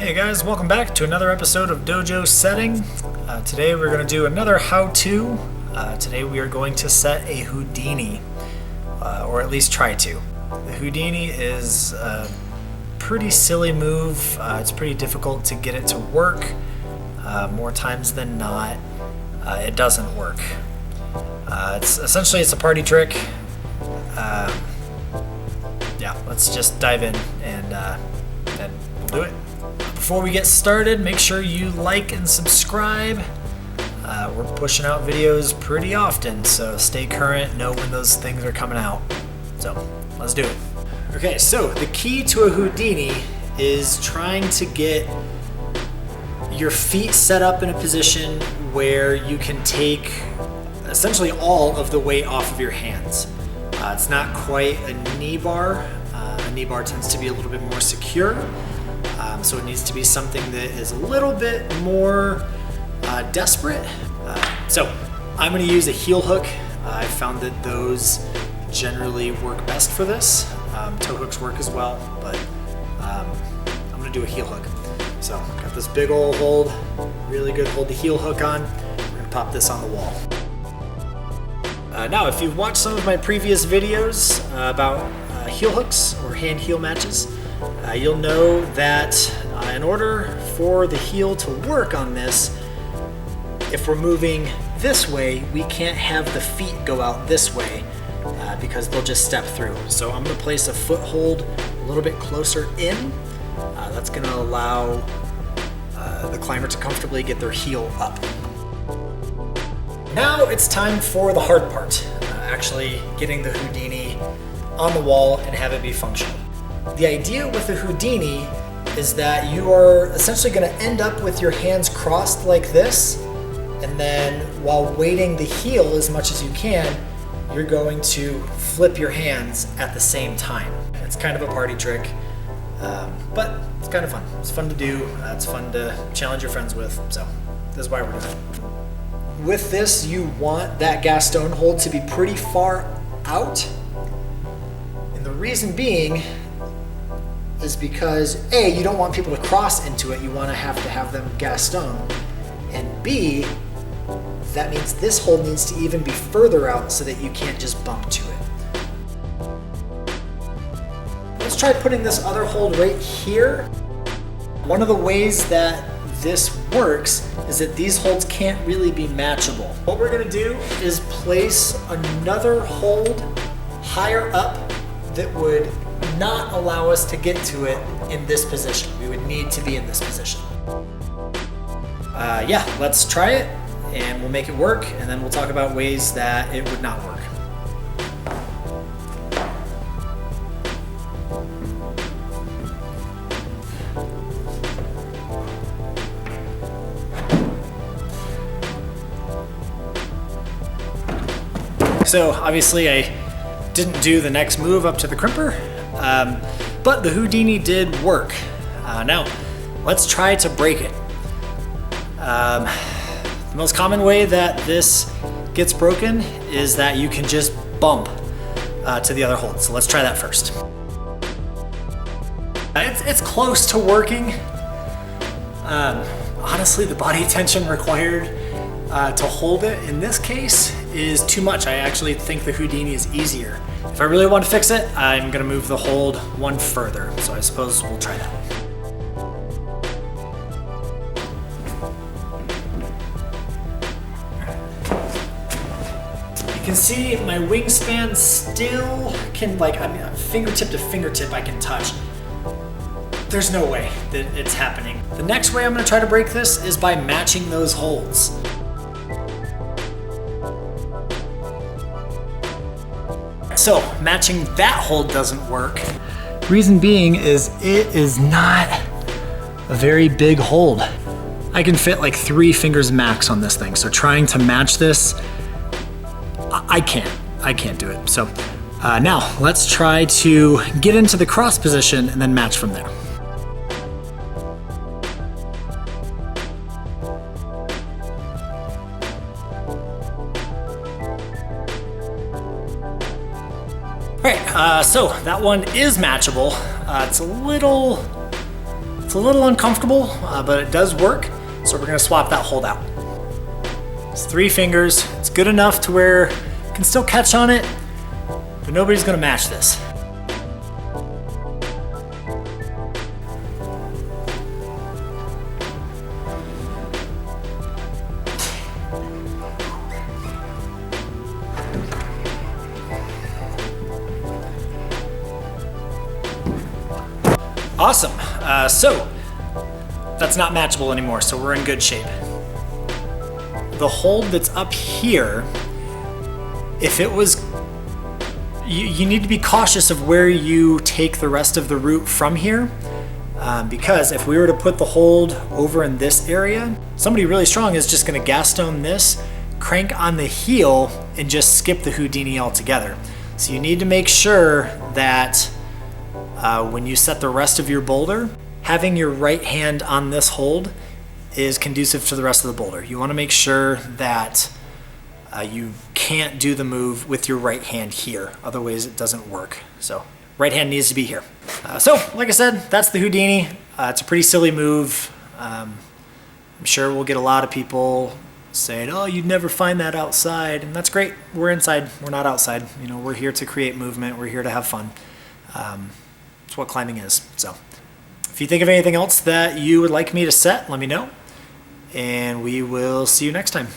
Hey guys, welcome back to another episode of DoughJo Setting. Today we're going to do another how-to. Today we are going to set a Houdini, or at least try to. The Houdini is a pretty silly move. It's pretty difficult to get it to work. More times than not, it doesn't work. It's a party trick. Yeah, let's just dive in and we'll do it. Before we get started, make sure you like and subscribe. We're pushing out videos pretty often, so stay current, know when those things are coming out. So let's do it. Okay, so the key to a Houdini is trying to get your feet set up in a position where you can take essentially all of the weight off of your hands. It's not quite a knee bar. A knee bar tends to be a little bit more secure. So it needs to be something that is a little bit more desperate. So I'm going to use a heel hook. I found that those generally work best for this. Toe hooks work as well, but I'm going to do a heel hook. So got this big old hold, really good hold the heel hook on. We're going to pop this on the wall. Now, if you've watched some of my previous videos about heel hooks or hand heel matches, you'll know that in order for the heel to work on this, if we're moving this way, we can't have the feet go out this way because they'll just step through. So I'm going to place a foothold a little bit closer in. That's going to allow the climber to comfortably get their heel up. Now it's time for the hard part, actually getting the Houdini on the wall and have it be functional. The idea with the Houdini is that you are essentially going to end up with your hands crossed like this, and then while weighting the heel as much as you can, you're going to flip your hands at the same time. It's kind of a party trick, but it's kind of fun. It's fun to do. It's fun to challenge your friends with, so this is why we're doing it. With this, you want that gas stone hold to be pretty far out, and the reason being is because A, you don't want people to cross into it, you want to have them gas stone, and B, that means this hold needs to even be further out so that you can't just bump to it. Let's try putting this other hold right here. One of the ways that this works is that these holds can't really be matchable. What we're going to do is place another hold higher up that would not allow us to get to it in this position. We would need to be in this position. Yeah, let's try it and we'll make it work, and then we'll talk about ways that it would not work. So obviously I didn't do the next move up to the crimper, but the Houdini did work. Now, let's try to break it. The most common way that this gets broken is that you can just bump to the other hold. So let's try that first. It's close to working. Honestly, the body tension required to hold it in this case is too much. I actually think the Houdini is easier. If I really want to fix it, I'm gonna move the hold one further. So I suppose we'll try that. You can see my wingspan still can, fingertip to fingertip I can touch. There's no way that it's happening. The next way I'm gonna try to break this is by matching those holds. So matching that hold doesn't work. Reason being is it is not a very big hold. I can fit like 3 fingers max on this thing. So trying to match this, I can't do it. So now let's try to get into the cross position and then match from there. All right, so that one is matchable. It's a It's a little uncomfortable, but it does work. So we're gonna swap that hold out. It's 3 fingers. It's good enough to where you can still catch on it, but nobody's gonna match this. Awesome. So that's not matchable anymore, so we're in good shape. The hold that's up here, if it was, you need to be cautious of where you take the rest of the route from here, because if we were to put the hold over in this area, somebody really strong is just going to gas stone this, crank on the heel, and just skip the Houdini altogether. So you need to make sure that when you set the rest of your boulder, having your right hand on this hold is conducive to the rest of the boulder. You want to make sure that you can't do the move with your right hand here, otherwise it doesn't work. So right hand needs to be here. So like I said, that's the Houdini. It's a pretty silly move. I'm sure we'll get a lot of people saying, oh, you'd never find that outside, and that's great. We're inside, we're not outside. You know, we're here to create movement, we're here to have fun. That's what climbing is. So if you think of anything else that you would like me to set, let me know, and we will see you next time.